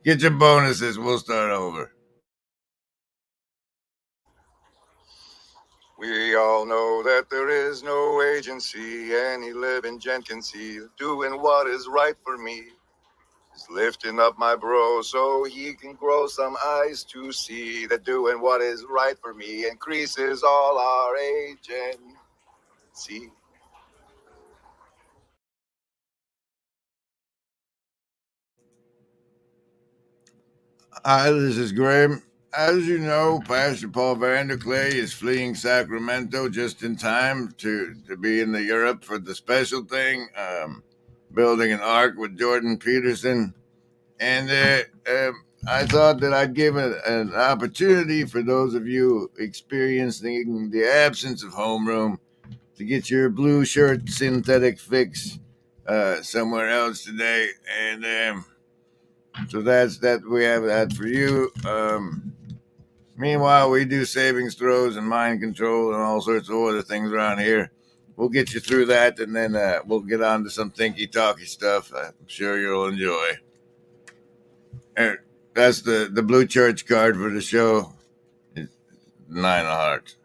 Get your bonuses. We'll start over. We all know that there is no agency any living gent can see doing what is right for me. Is lifting up my bro so he can grow some eyes to see that doing what is right for me increases all our agency. Hi, this is Graham. As you know, Pastor Paul Vanderclay is fleeing Sacramento just in time to be in the Europe for the special thing, building an ark with Jordan Peterson. And I thought that I'd give an opportunity for those of you experiencing the absence of homeroom to get your blue shirt synthetic fix somewhere else today. And so that's that. We have that for you. Meanwhile, we do savings throws and mind control and all sorts of other things around here. we'll get you through that, and then we'll get on to some thinky-talky stuff. I'm sure you'll enjoy. That's the blue church card for the show. It's 9 of hearts.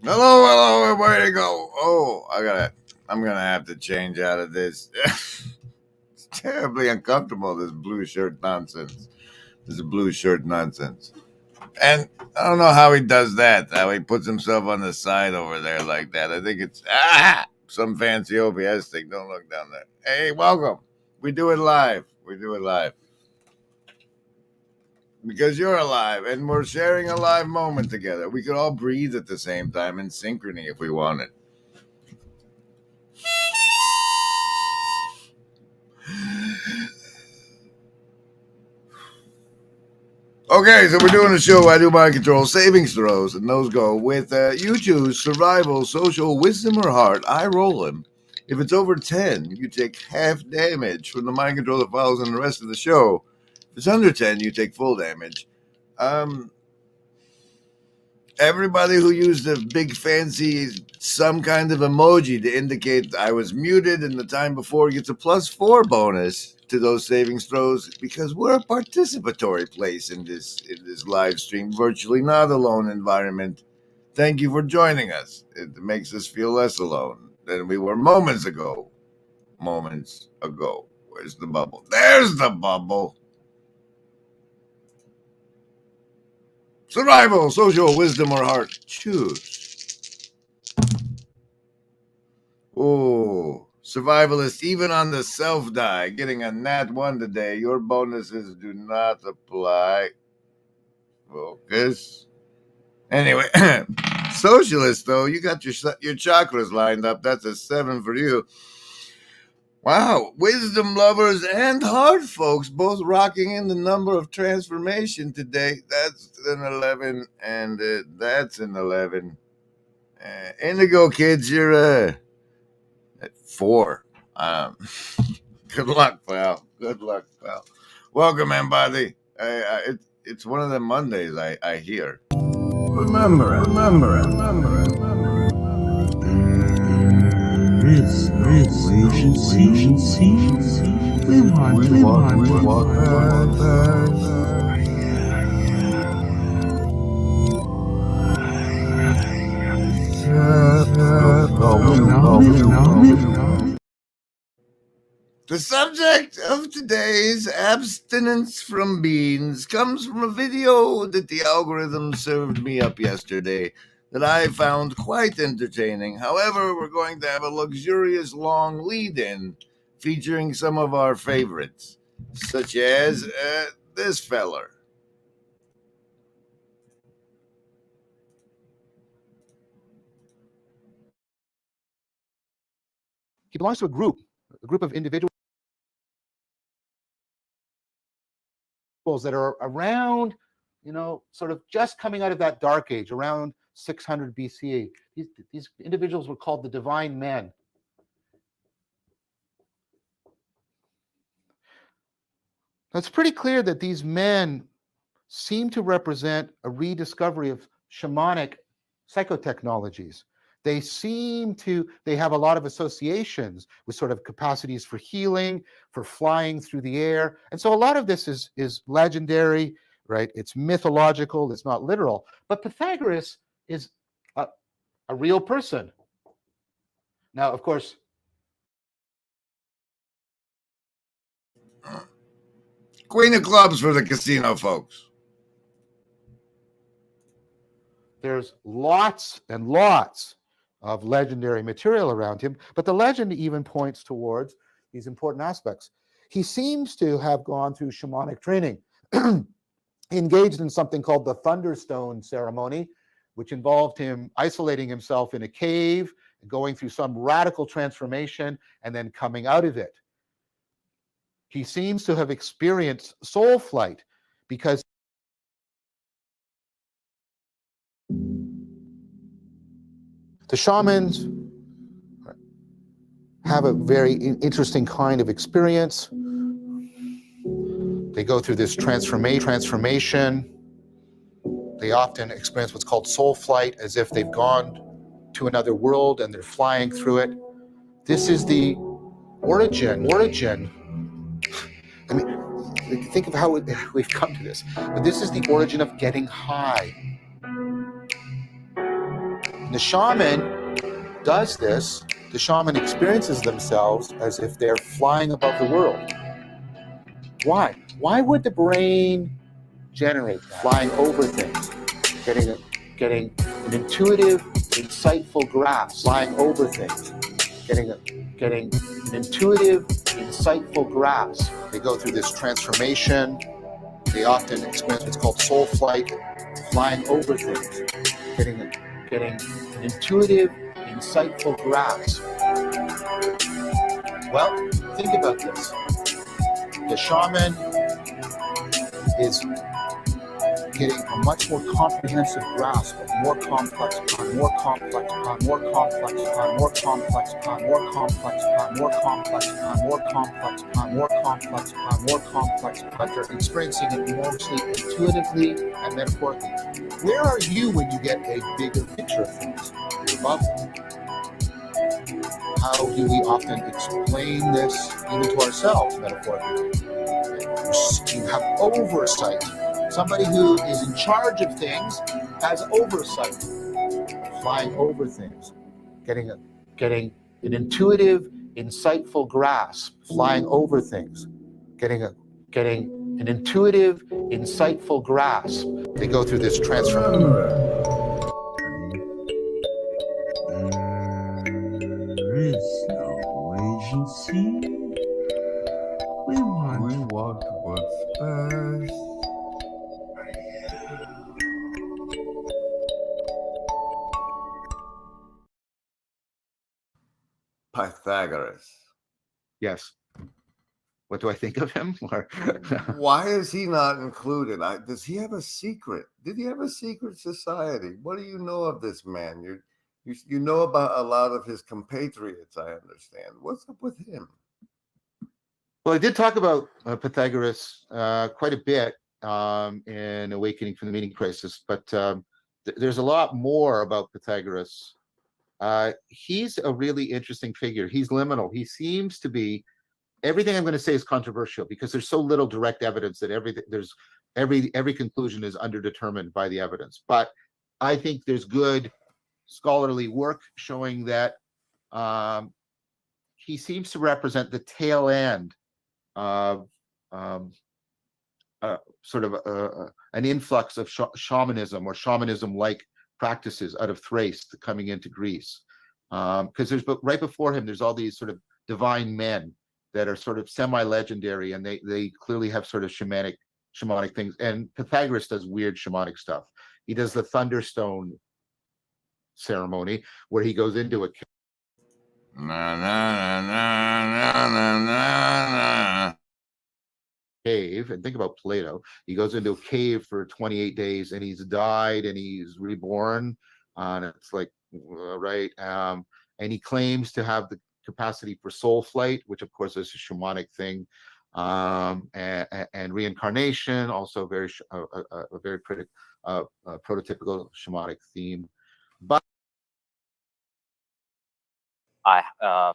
Hello, where'd it go? Oh, I'm gonna have to change out of this. It's terribly uncomfortable, this blue shirt nonsense. This blue shirt nonsense. And I don't know how he does that, how he puts himself on the side over there like that. I think it's some fancy OBS thing. Don't look down there. Hey, welcome. We do it live. Because you're alive and we're sharing a live moment together. We could all breathe at the same time in synchrony if we wanted. Okay, so we're doing a show. I do mind control savings throws, and those go with you choose survival, social, wisdom, or heart. I roll them. If it's over 10, you take half damage from the mind control that follows in the rest of the show. If it's under 10, you take full damage. Everybody who used a big fancy some kind of emoji to indicate I was muted in the time before gets a +4 bonus to those savings throws, because we're a participatory place in this live stream, virtually not alone environment. Thank you for joining us. It makes us feel less alone than we were moments ago. Where's the bubble? There's the bubble. Survival, social, wisdom, or heart. Choose. Oh, survivalist, even on the self die, getting a nat 1 today. Your bonuses do not apply. Focus. Anyway, socialist, though, you got your chakras lined up. That's a 7 for you. Wow, wisdom lovers and heart folks both rocking in the number of transformation today. That's an 11, and that's an 11. Indigo kids, you're at 4. Good luck, pal. Welcome, everybody. It's one of the Mondays, I hear. Remember it. This agency. We want The subject of today's abstinence from beans comes from a video that the algorithm served me up yesterday that I found quite entertaining. However, we're going to have a luxurious long lead-in featuring some of our favorites, such as this feller. He belongs to a group of individuals that are around, sort of just coming out of that dark age, around 600 BCE. These individuals were called the divine men. Now, it's pretty clear that these men seem to represent a rediscovery of shamanic psychotechnologies. they have a lot of associations with sort of capacities for healing, for flying through the air. And so a lot of this is legendary, right? It's mythological, it's not literal. But Pythagoras is a real person. Now, of course, Queen of clubs for the casino folks. there's lots and lots of legendary material around him, but the legend even points towards these important aspects. He seems to have gone through shamanic training. He engaged in something called the Thunderstone ceremony, which involved him isolating himself in a cave, going through some radical transformation, and then coming out of it. He seems to have experienced soul flight because the shamans have a very interesting kind of experience. They go through this transformation. They often experience what's called soul flight, as if they've gone to another world and they're flying through it. This is the origin. I mean, think of how we've come to this. But this is the origin of getting high. The shaman does this. The shaman experiences themselves as if they're flying above the world. Why? Why would the brain generate that? Flying over things, getting an intuitive, insightful grasp, flying over things, getting an intuitive, insightful grasp. They go through this transformation. They often experience what's called soul flight, flying over things, getting an intuitive, insightful grasp. Well, think about this. The shaman is getting a much more comprehensive grasp of more complex, more complex, more complex, more complex, more complex, more complex, more complex, more complex, more complex, but they're experiencing it mostly intuitively and metaphorically. Where are you when you get a bigger picture of things? You're above them. How do we often explain this even to ourselves metaphorically? You have oversight. Somebody who is in charge of things has oversight, flying over things, getting an intuitive, insightful grasp, flying over things, getting an intuitive, insightful grasp. They go through this transformation. There is no agency. We want what's best. Pythagoras. Yes. What do I think of him? Why is he not included? Does he have a secret? Did he have a secret society? What do you know of this man? You know about a lot of his compatriots, I understand. What's up with him? Well, I did talk about Pythagoras quite a bit in Awakening from the Meaning Crisis, but there's a lot more about Pythagoras. He's a really interesting figure. He's liminal. He seems to be, everything I'm going to say is controversial because there's so little direct evidence that every conclusion is underdetermined by the evidence. But I think there's good scholarly work showing that he seems to represent the tail end of sort of an influx of shamanism or shamanism-like practices out of Thrace coming into Greece. Because right before him, there's all these sort of divine men that are sort of semi-legendary, and they clearly have sort of shamanic things. And Pythagoras does weird shamanic stuff. He does the Thunderstone ceremony where he goes into a cave, and think about Plato. He goes into a cave for 28 days and he's died and he's reborn, and it's like, right, and he claims to have the capacity for soul flight, which of course is a shamanic thing, and reincarnation, also a very prototypical shamanic theme. But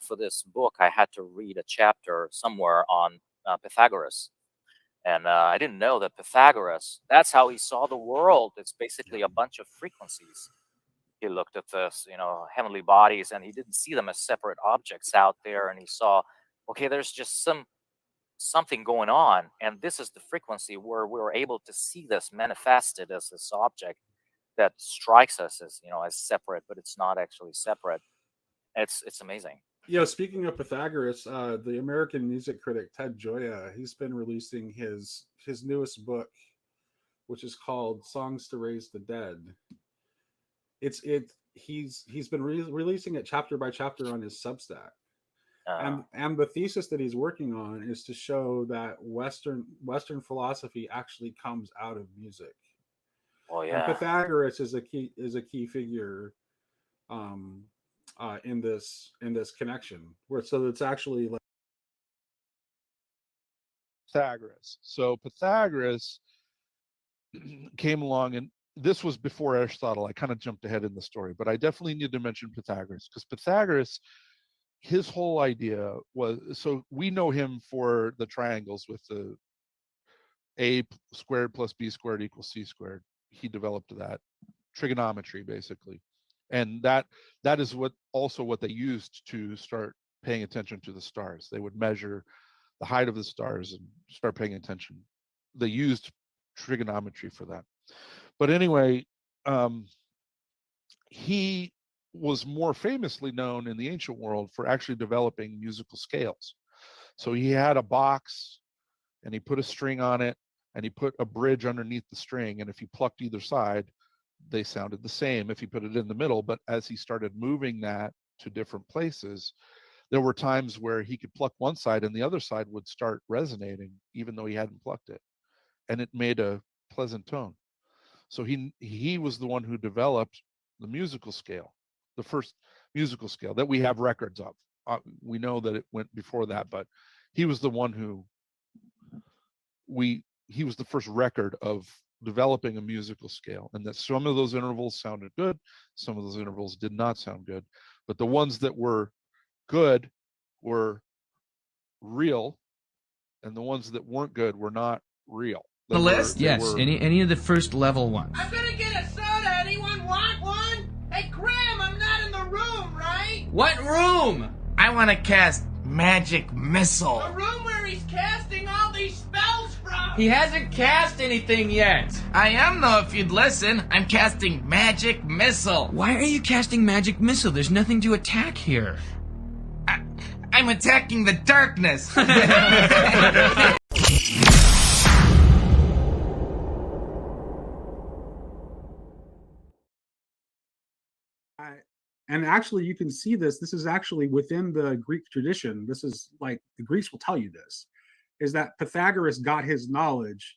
for this book, I had to read a chapter somewhere on Pythagoras. And I didn't know that Pythagoras, that's how he saw the world. It's basically a bunch of frequencies. He looked at this, heavenly bodies, and he didn't see them as separate objects out there. And he saw, okay, there's just something going on. And this is the frequency where we're able to see this manifested as this object that strikes us as, as separate, but it's not actually separate. It's amazing. Speaking of Pythagoras, the American music critic Ted Gioia, he's been releasing his newest book, which is called "Songs to Raise the Dead." He's been releasing it chapter by chapter on his Substack, and the thesis that he's working on is to show that Western philosophy actually comes out of music. Oh yeah, and Pythagoras is a key figure. In this connection, so it's actually like Pythagoras. So Pythagoras came along, and this was before Aristotle. I kind of jumped ahead in the story, but I definitely need to mention Pythagoras, because Pythagoras, his whole idea was, so we know him for the triangles with the a squared plus b squared equals c squared. He developed that trigonometry basically. And that is what they used to start paying attention to the stars. They would measure the height of the stars and start paying attention. They used trigonometry for that. But anyway, he was more famously known in the ancient world for actually developing musical scales. So he had a box, and he put a string on it, and he put a bridge underneath the string, and if you plucked either side, they sounded the same if you put it in the middle. But as he started moving that to different places, there were times where he could pluck one side and the other side would start resonating even though he hadn't plucked it, and it made a pleasant tone. So he was the one who developed the musical scale, the first musical scale that we have records of. We know that it went before that, but he was the one who he was the first record of developing a musical scale, and that some of those intervals sounded good, some of those intervals did not sound good, but the ones that were good were real, and the ones that weren't good were not real. The list? Yes, any of the first level ones. I'm gonna get a soda. Anyone want one? Hey, Graham, I'm not in the room, right? What room? I want to cast Magic Missile. The room where he's casting all these spells from. He hasn't cast anything yet. I am, though, if you'd listen. I'm casting Magic Missile. Why are you casting Magic Missile? There's nothing to attack here. I'm attacking the darkness. And actually, you can see this. This is actually within the Greek tradition. This is like the Greeks will tell you this, is that Pythagoras got his knowledge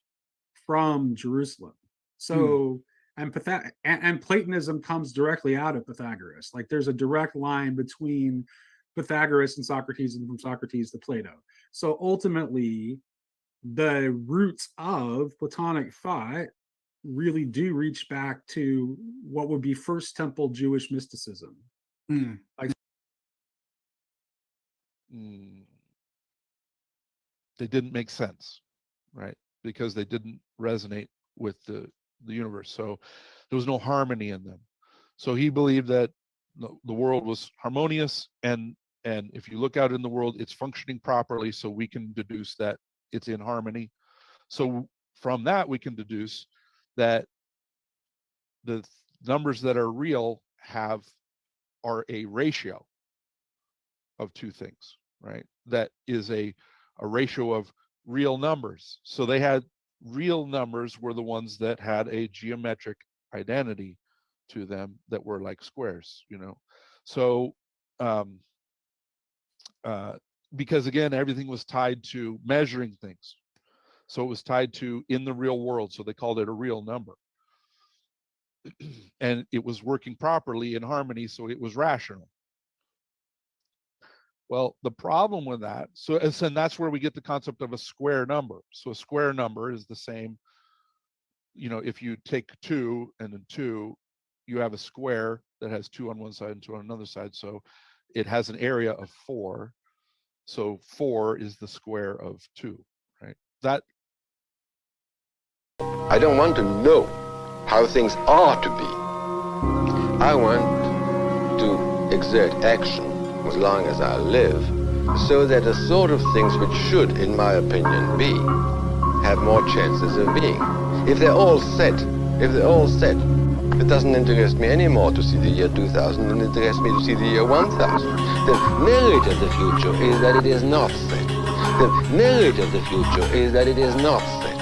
from Jerusalem. So, and Platonism comes directly out of Pythagoras. Like there's a direct line between Pythagoras and Socrates, and from Socrates to Plato. So ultimately, the roots of Platonic thought really do reach back to what would be First Temple Jewish mysticism. Like, they didn't make sense, right? Because they didn't resonate with the universe. So there was no harmony in them. So he believed that the world was harmonious, and if you look out in the world, it's functioning properly, so we can deduce that it's in harmony. So from that, we can deduce that the numbers that are real are a ratio of two things, right? That is a ratio of real numbers. So they had real numbers were the ones that had a geometric identity to them that were like squares, So because again, everything was tied to measuring things. So it was tied to in the real world. So they called it a real number. And it was working properly in harmony. So it was rational. Well, the problem with that, and that's where we get the concept of a square number. So a square number is the same, if you take 2 and then 2, you have a square that has 2 on one side and 2 on another side. So it has an area of 4. So 4 is the square of 2, right? That I don't want to know how things are to be. I want to exert action as long as I live, so that the sort of things which should, in my opinion, be, have more chances of being. If they're all set, it doesn't interest me anymore to see the year 2000 than it interests me to see the year 1000. The merit of the future is that it is not set. The merit of the future is that it is not set.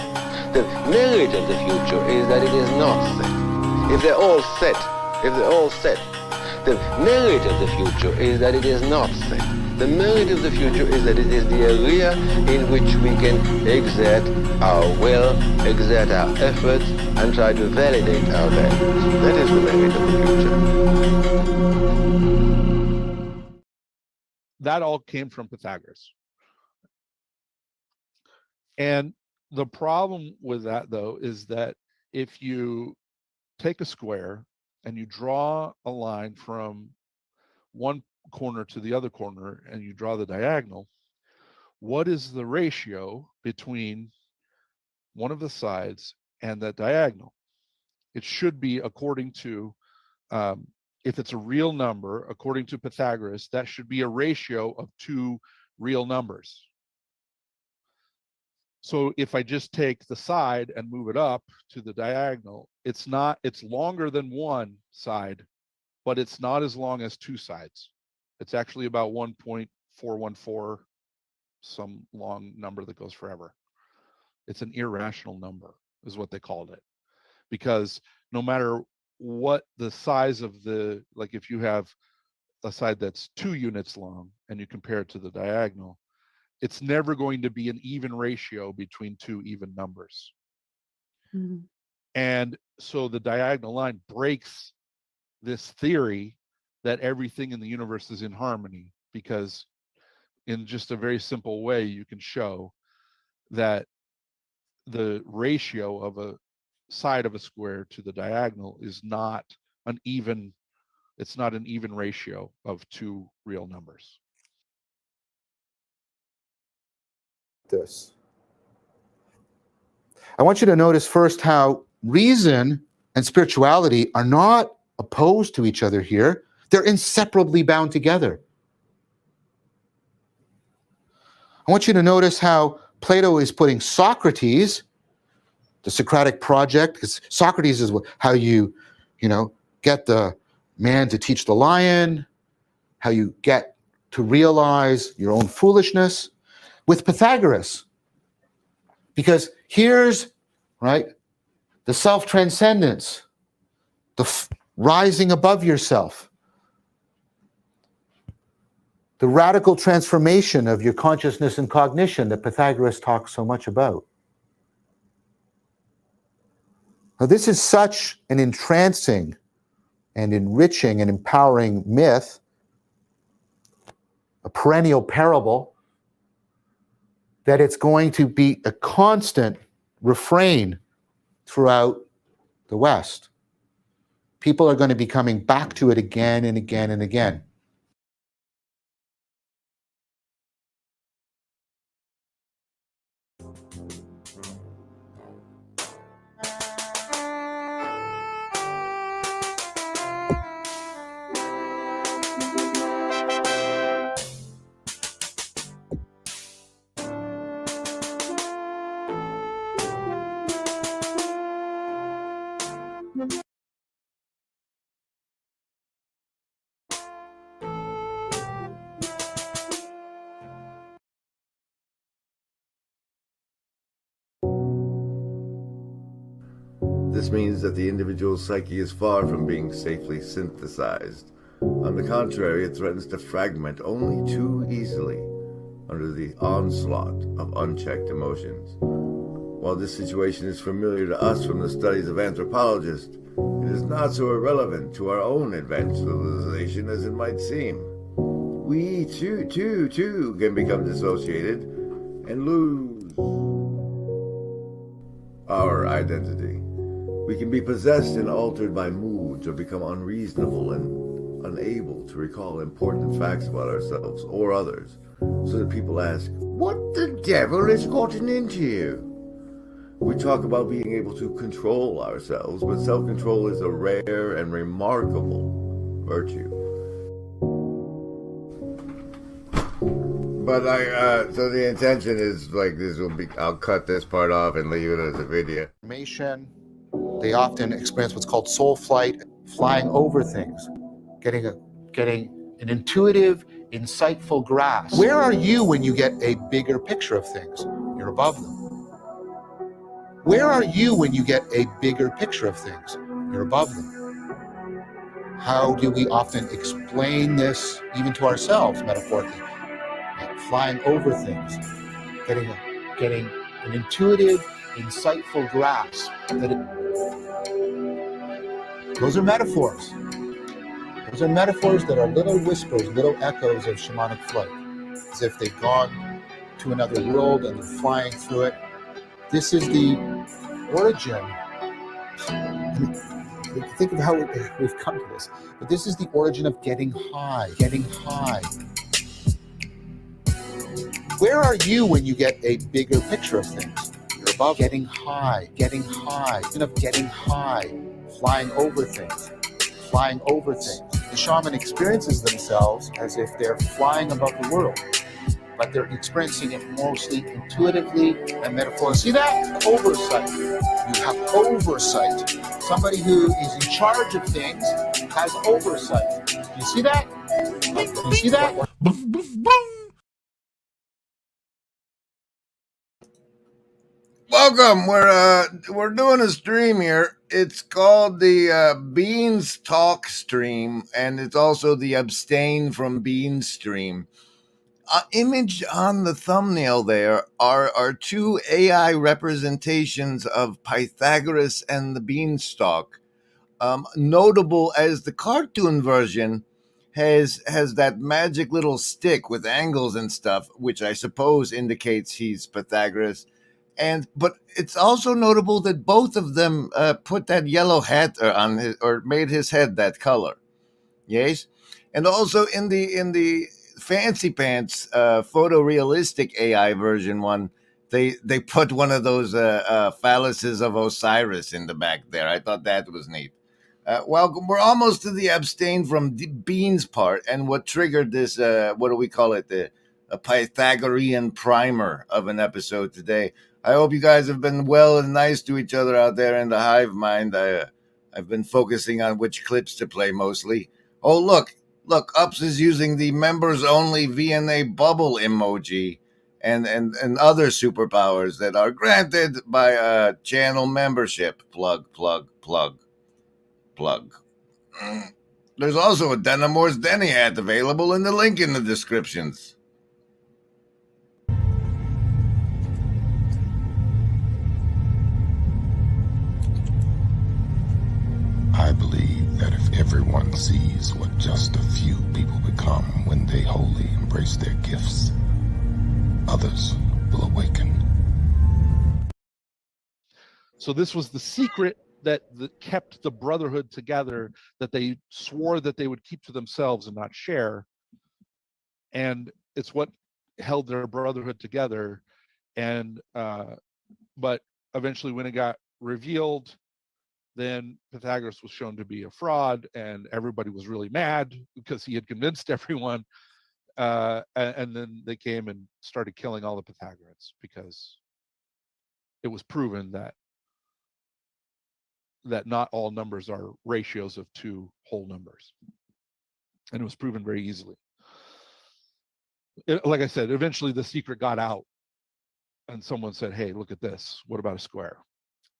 The merit of the future is that it is not set. If they're all set, the merit of the future is that it is not set. The merit of the future is that it is the area in which we can exert our will, exert our efforts, and try to validate our values. That is the merit of the future. That all came from Pythagoras. And the problem with that, though, is that if you take a square and you draw a line from one corner to the other corner and you draw the diagonal, what is the ratio between one of the sides and that diagonal? It should be according to, if it's a real number, according to Pythagoras, that should be a ratio of 2 real numbers. So if I just take the side and move it up to the diagonal, it's longer than one side, but it's not as long as 2 sides. It's actually about 1.414, some long number that goes forever. It's an irrational number, is what they called it. Because no matter what the size of like if you have a side that's 2 units long and you compare it to the diagonal, it's never going to be an even ratio between 2 even numbers. Mm-hmm. And so the diagonal line breaks this theory that everything in the universe is in harmony, because in just a very simple way, you can show that the ratio of a side of a square to the diagonal is not an even, it's not an even ratio of 2 real numbers. This. I want you to notice first how reason and spirituality are not opposed to each other here. They're inseparably bound together. I want you to notice how Plato is putting Socrates, the Socratic project, because Socrates is how you get the man to teach the lion, how you get to realize your own foolishness, with Pythagoras. Because here's, right, the self-transcendence, the rising above yourself, the radical transformation of your consciousness and cognition that Pythagoras talks so much about. Now, this is such an entrancing and enriching and empowering myth, a perennial parable, that it's going to be a constant refrain throughout the West. People are going to be coming back to it again and again and again. This means that the individual psyche is far from being safely synthesized. On the contrary, it threatens to fragment only too easily under the onslaught of unchecked emotions. While this situation is familiar to us from the studies of anthropologists, it is not so irrelevant to our own advanced civilization as it might seem. We too can become dissociated and lose our identity. We can be possessed and altered by moods or become unreasonable and unable to recall important facts about ourselves or others, so that people ask, "What the devil has gotten into you?" We talk about being able to control ourselves, but self-control is a rare and remarkable virtue. But so the intention is like this will be, I'll cut this part off and leave it as a video. They often experience what's called soul flight, flying over things, getting an intuitive, insightful grasp. Where are you when you get a bigger picture of things? You're above them. Where are you when you get a bigger picture of things? You're above them. How do we often explain this even to ourselves, metaphorically? Like flying over things, getting an intuitive, insightful grasp. Those are metaphors. Those are metaphors that are little whispers, little echoes of shamanic flight, as if they've gone to another world and they're flying through it. This is the origin. Think of how we've come to this. But this is the origin of getting high, getting high. Where are you when you get a bigger picture of things? You're above getting high, getting high, of getting high, flying over things, flying over things. The shaman experiences themselves as if they're flying above the world, but they're experiencing it mostly intuitively and metaphorically. See that? Oversight. You have oversight. Somebody who is in charge of things has oversight. You see that? You see that? Welcome. We're doing a stream here. It's called the Beans Talk stream, and it's also the Abstain from Beans stream. Image on the thumbnail there are two AI representations of Pythagoras and the beanstalk. Notable as the cartoon version has that magic little stick with angles and stuff, which I suppose indicates he's Pythagoras. But it's also notable that both of them put that yellow hat on his, or made his head that color. Yes, and also in the fancy pants photorealistic AI version one, they put one of those phalluses of Osiris in the back there. I thought that was neat. Welcome. We're almost to the abstain from beans part, and what triggered this? What do we call it? A Pythagorean primer of an episode today. I hope you guys have been well and nice to each other out there in the hive mind. I've been focusing on which clips to play mostly. Oh, look, Ups is using the members only VNA bubble emoji and other superpowers that are granted by channel membership. Plug. There's also a Denimor's Denny hat available in the link in the descriptions. I believe that if everyone sees what just a few people become when they wholly embrace their gifts, others will awaken. So this was the secret that kept the brotherhood together, that they swore that they would keep to themselves and not share. And it's what held their brotherhood together. And but eventually when it got revealed, then Pythagoras was shown to be a fraud, and everybody was really mad because he had convinced everyone. And then they came and started killing all the Pythagoreans because it was proven that not all numbers are ratios of two whole numbers. And it was proven very easily. Like I said, eventually the secret got out and someone said, hey, look at this. What about a square?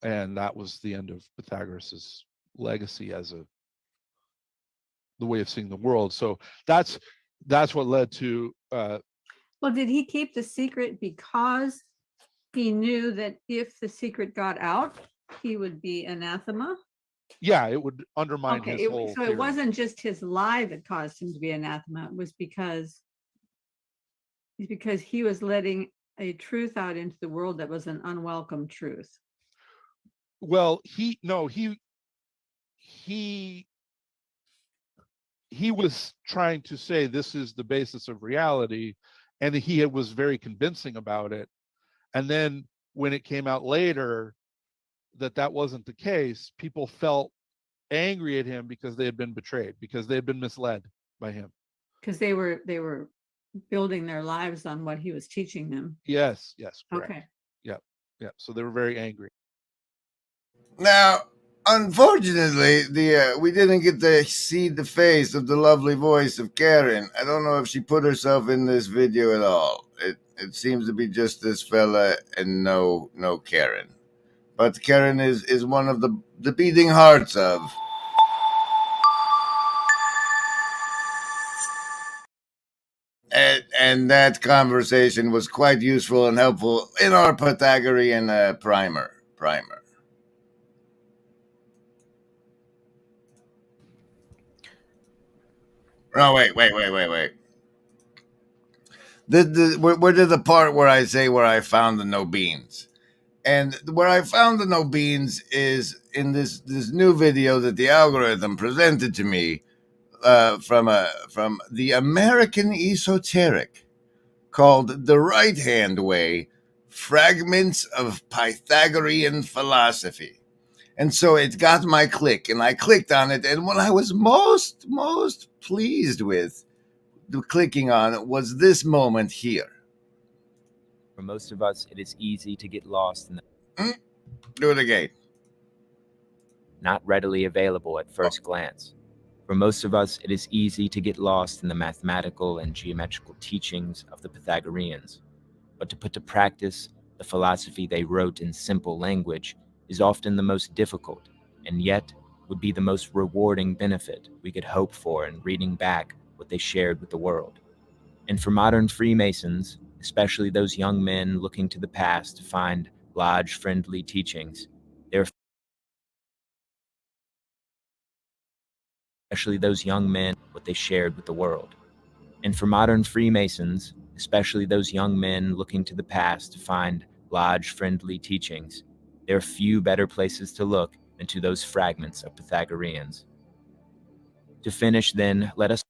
And that was the end of Pythagoras's legacy as the way of seeing the world. So that's what led to. Well, did he keep the secret because he knew that if the secret got out, he would be anathema? Yeah, it would undermine his whole so theory. It wasn't just his lie that caused him to be anathema. It was because he was letting a truth out into the world that was an unwelcome truth. Well, he he was trying to say this is the basis of reality, and he was very convincing about it. And then when it came out later that wasn't the case, people felt angry at him because they had been betrayed, because they had been misled by him. Because they were building their lives on what he was teaching them. Yes, correct. Okay. Yeah. So they were very angry. Now, unfortunately, we didn't get to see the face of the lovely voice of Karen. I don't know if she put herself in this video at all. It seems to be just this fella and no Karen. But Karen is one of the beating hearts of. And that conversation was quite useful and helpful in our Pythagorean primer. Oh, wait. We're to the part where I say where I found the no beans. And where I found the no beans is in this new video that the algorithm presented to me from the American Esoteric called The Right Hand Way, Fragments of Pythagorean Philosophy. And so it got my click, and I clicked on it, and what I was most pleased with clicking on it was this moment here. For most of us, it is easy to get lost in the... Do it again. Not readily available at first glance. For most of us, it is easy to get lost in the mathematical and geometrical teachings of the Pythagoreans. But to put to practice the philosophy they wrote in simple language is often the most difficult, and yet would be the most rewarding benefit we could hope for in reading back what they shared with the world. And for modern Freemasons, especially those young men looking to the past to find lodge-friendly teachings, especially those young men, what they shared with the world. And for modern Freemasons, especially those young men looking to the past to find lodge-friendly teachings, there are few better places to look than to those fragments of Pythagoreans. To finish, then, let us...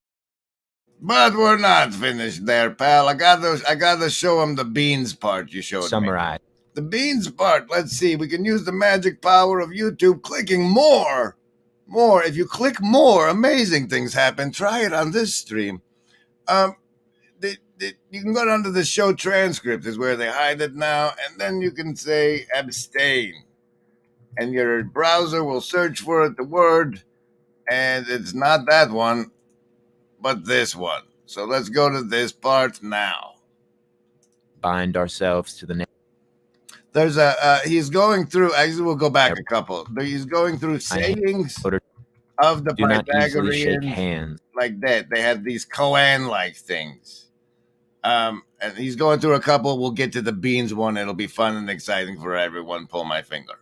But we're not finished there, pal. I gotta show him the beans part you showed summarize. me. The beans part, let's see. We can use the magic power of YouTube clicking more. If you click more, amazing things happen. Try it on this stream. You can go down to the show transcript is where they hide it now, and then you can say abstain. And your browser will search for it, the word, and it's not that one, but this one. So let's go to this part now. Bind ourselves to the... There's he's going through, actually we'll go back a couple. He's going through sayings of the Do not easily Pythagoreans. shake hands. Like that. They had these koan-like things. And he's going through a couple. We'll get to the beans one. It'll be fun and exciting for everyone. Pull my finger.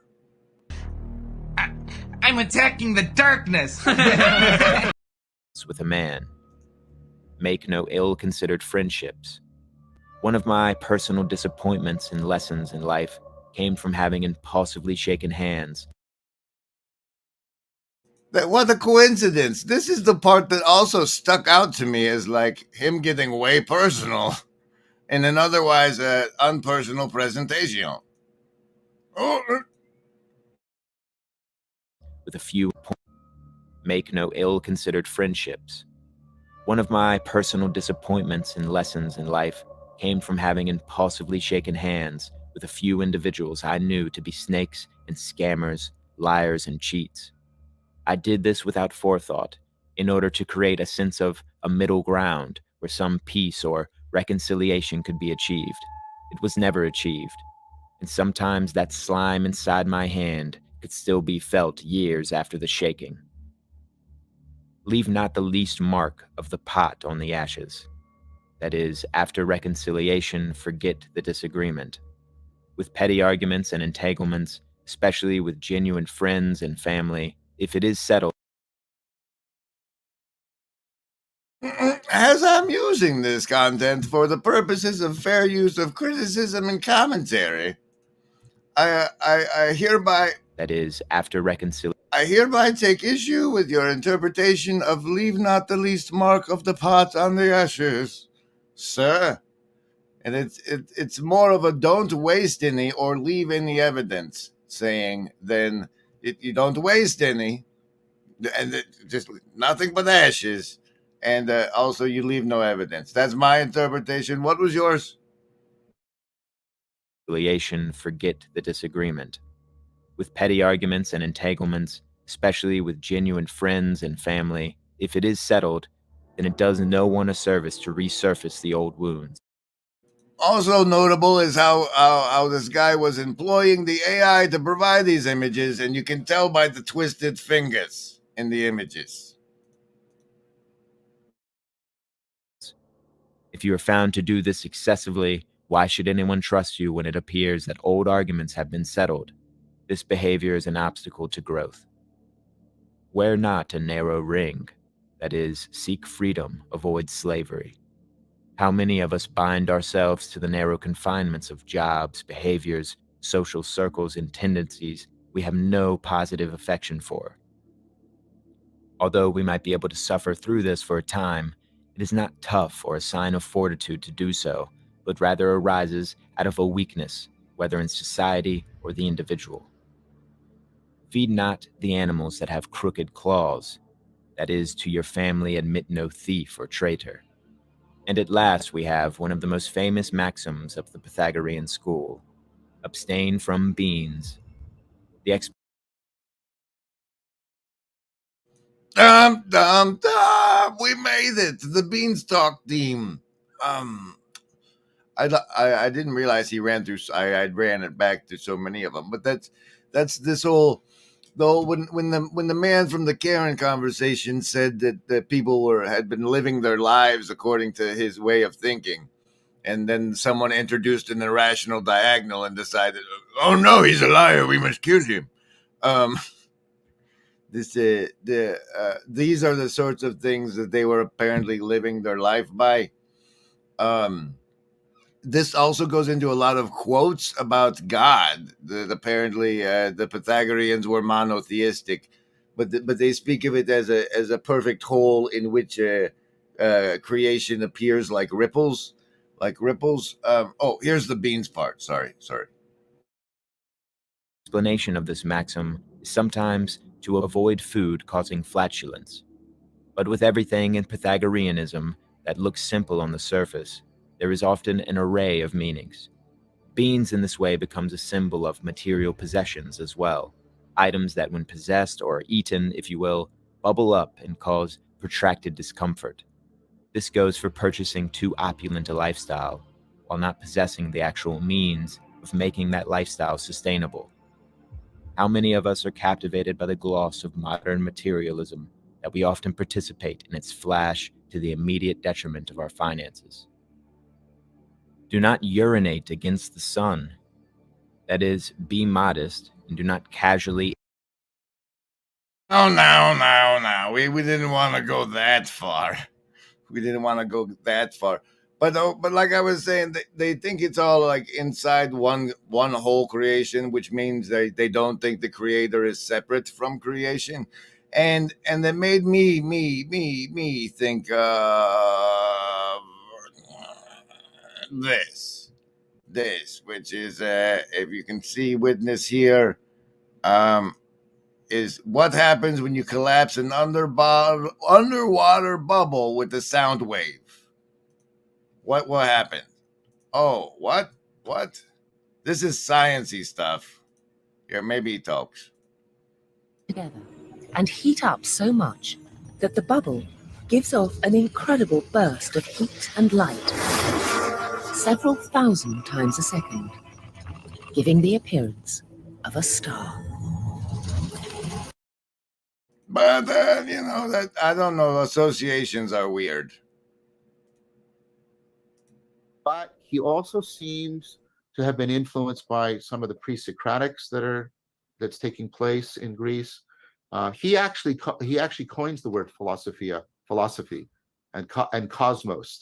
I'm attacking the darkness. With a man. Make no ill-considered friendships. One of my personal disappointments and lessons in life came from having impulsively shaken hands. What a coincidence. This is the part that also stuck out to me as like him getting way personal in an otherwise unpersonal presentation. With a few make no ill-considered friendships. One of my personal disappointments and lessons in life came from having impulsively shaken hands with a few individuals I knew to be snakes and scammers, liars and cheats. I did this without forethought, in order to create a sense of a middle ground where some peace or reconciliation could be achieved. It was never achieved, and sometimes that slime inside my hand could still be felt years after the shaking. Leave not the least mark of the pot on the ashes. That is, after reconciliation, forget the disagreement. With petty arguments and entanglements, especially with genuine friends and family, if it is settled. As I'm using this content for the purposes of fair use of criticism and commentary, I hereby... That is, after reconciliation. I hereby take issue with your interpretation of leave not the least mark of the pot on the ashes, sir. And it's more of a don't waste any or leave any evidence saying than you don't waste any, and just nothing but ashes, and also you leave no evidence. That's my interpretation. What was yours? Forget the disagreement. With petty arguments and entanglements, especially with genuine friends and family, if it is settled, then it does no one a service to resurface the old wounds. Also notable is how this guy was employing the AI to provide these images, and you can tell by the twisted fingers in the images. If you are found to do this excessively, why should anyone trust you when it appears that old arguments have been settled? This behavior is an obstacle to growth. Wear not a narrow ring, that is, seek freedom, avoid slavery. How many of us bind ourselves to the narrow confinements of jobs, behaviors, social circles, and tendencies we have no positive affection for? Although we might be able to suffer through this for a time, it is not tough or a sign of fortitude to do so, but rather arises out of a weakness, whether in society or the individual. Feed not the animals that have crooked claws, that is, to your family admit no thief or traitor. And at last we have one of the most famous maxims of the Pythagorean school: abstain from beans. The We made it. The Beanstalk team. I didn't realize he ran through. I ran it back to so many of them, but that's this whole. Though when the man from the Karen conversation said that people had been living their lives according to his way of thinking, and then someone introduced an irrational diagonal and decided, oh no, he's a liar, we must kill him. These are the sorts of things that they were apparently living their life by. This also goes into a lot of quotes about God. Apparently, the Pythagoreans were monotheistic, but they speak of it as a perfect whole in which creation appears like ripples, here's the beans part. Sorry. explanation of this maxim is sometimes to avoid food causing flatulence. But with everything in Pythagoreanism that looks simple on the surface, there is often an array of meanings. Beans in this way becomes a symbol of material possessions as well, items that when possessed or eaten, if you will, bubble up and cause protracted discomfort. This goes for purchasing too opulent a lifestyle, while not possessing the actual means of making that lifestyle sustainable. How many of us are captivated by the gloss of modern materialism that we often participate in its flash to the immediate detriment of our finances? Do not urinate against the sun. That is, be modest and do not casually. Oh, no. We didn't want to go that far. But like I was saying, they think it's all like inside one whole creation, which means they don't think the creator is separate from creation, and that made me think of this, which is if you can see, witness here, is what happens when you collapse an underwater bubble with a sound wave. What happened? Oh, what? This is sciencey stuff. Here, maybe he talks. Together and heat up so much that the bubble gives off an incredible burst of heat and light, several thousand times a second, giving the appearance of a star. But that I don't know. Associations are weird. But he also seems to have been influenced by some of the pre-Socratics that's taking place in Greece. He actually coins the word philosophy, and cosmos.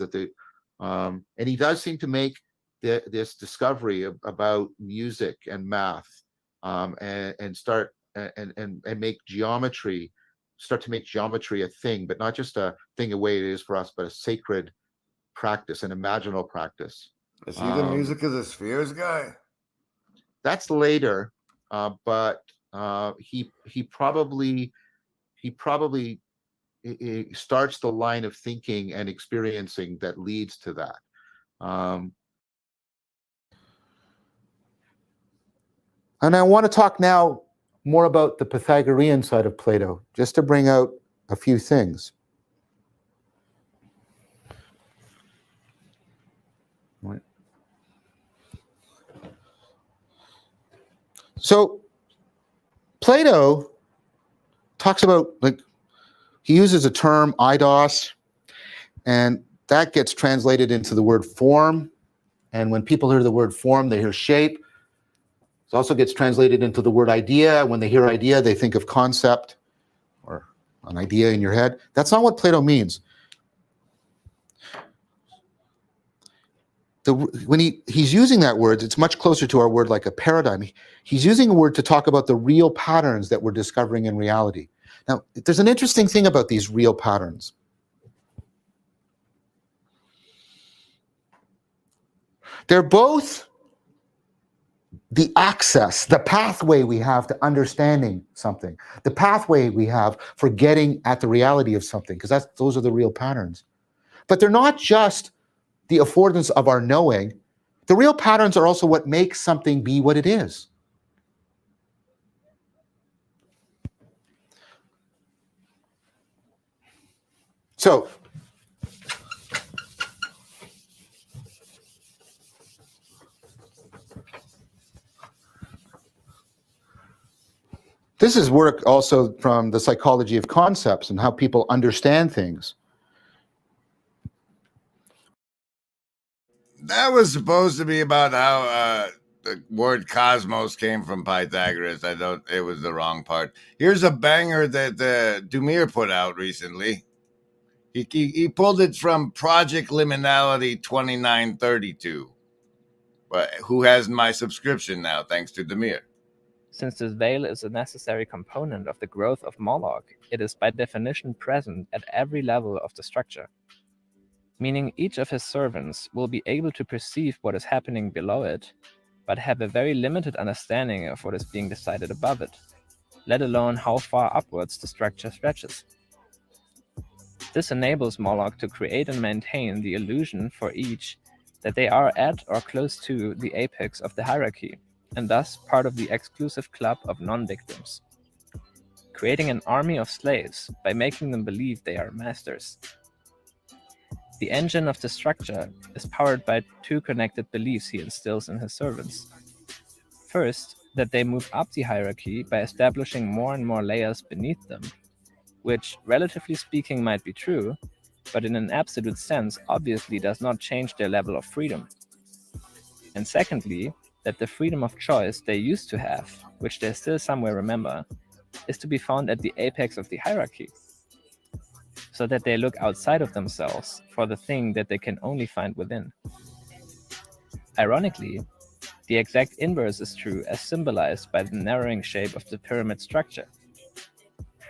And he does seem to make this discovery about music and math, and start and make geometry, start to make geometry a thing, but not just a thing the way it is for us, but a sacred practice, an imaginal practice. Is he the music of the spheres guy? That's later, but he probably starts the line of thinking and experiencing that leads to that. And I want to talk now more about the Pythagorean side of Plato, just to bring out a few things. Right. So Plato talks about, like, he uses a term, eidos, and that gets translated into the word form. And when people hear the word form, they hear shape. It also gets translated into the word idea. When they hear idea, they think of concept or an idea in your head. That's not what Plato means. When he's using that word, it's much closer to our word like a paradigm. He's using a word to talk about the real patterns that we're discovering in reality. Now, there's an interesting thing about these real patterns. They're both the access, the pathway we have to understanding something, the pathway we have for getting at the reality of something, because those are the real patterns. But they're not just the affordance of our knowing. The real patterns are also what makes something be what it is. So, this is work also from the psychology of concepts and how people understand things. That was supposed to be about how the word cosmos came from Pythagoras. It was the wrong part. Here's a banger that Dumir put out recently. He pulled it from Project Liminality 2932. But who has my subscription now, thanks to Dumir. Since this veil is a necessary component of the growth of Moloch, it is by definition present at every level of the structure. Meaning each of his servants will be able to perceive what is happening below it, but have a very limited understanding of what is being decided above it, let alone how far upwards the structure stretches. This enables Moloch to create and maintain the illusion for each that they are at or close to the apex of the hierarchy, and thus part of the exclusive club of non-victims, creating an army of slaves by making them believe they are masters. The engine of the structure is powered by two connected beliefs he instills in his servants. First, that they move up the hierarchy by establishing more and more layers beneath them, which, relatively speaking, might be true, but in an absolute sense obviously does not change their level of freedom. And secondly, that the freedom of choice they used to have, which they still somewhere remember, is to be found at the apex of the hierarchy, so that they look outside of themselves for the thing that they can only find within. Ironically, the exact inverse is true as symbolized by the narrowing shape of the pyramid structure,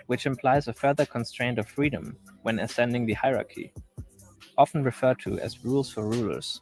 which implies a further constraint of freedom when ascending the hierarchy, often referred to as rules for rulers.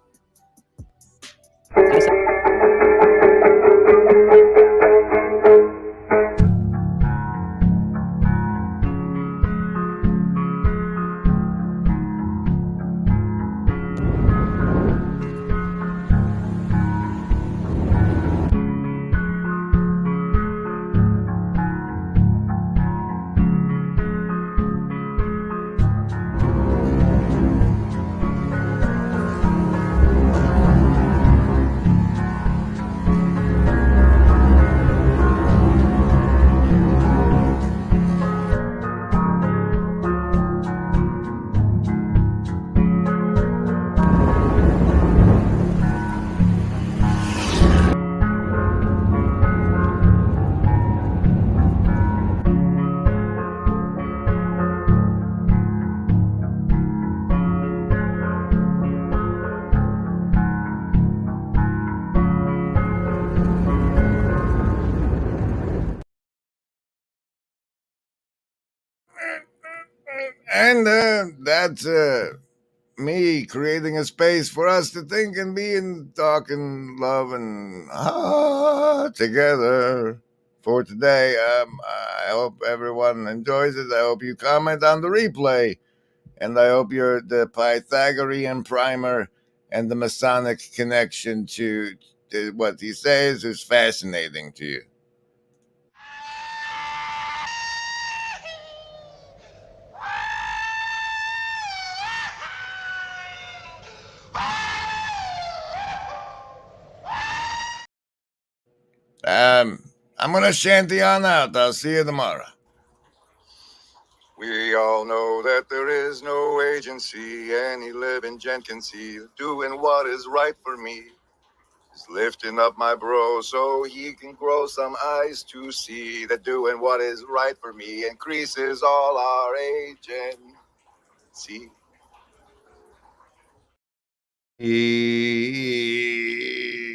that's me creating a space for us to think and be and talk and love and together for today. I hope everyone enjoys it. I hope you comment on the replay, and I hope the Pythagorean primer and the Masonic connection to what he says is fascinating to you. I'm gonna shanty on out. I'll see you tomorrow. We all know that there is no agency any living gent can see. Doing what is right for me is lifting up my bro so he can grow some eyes to see that doing what is right for me increases all our agency.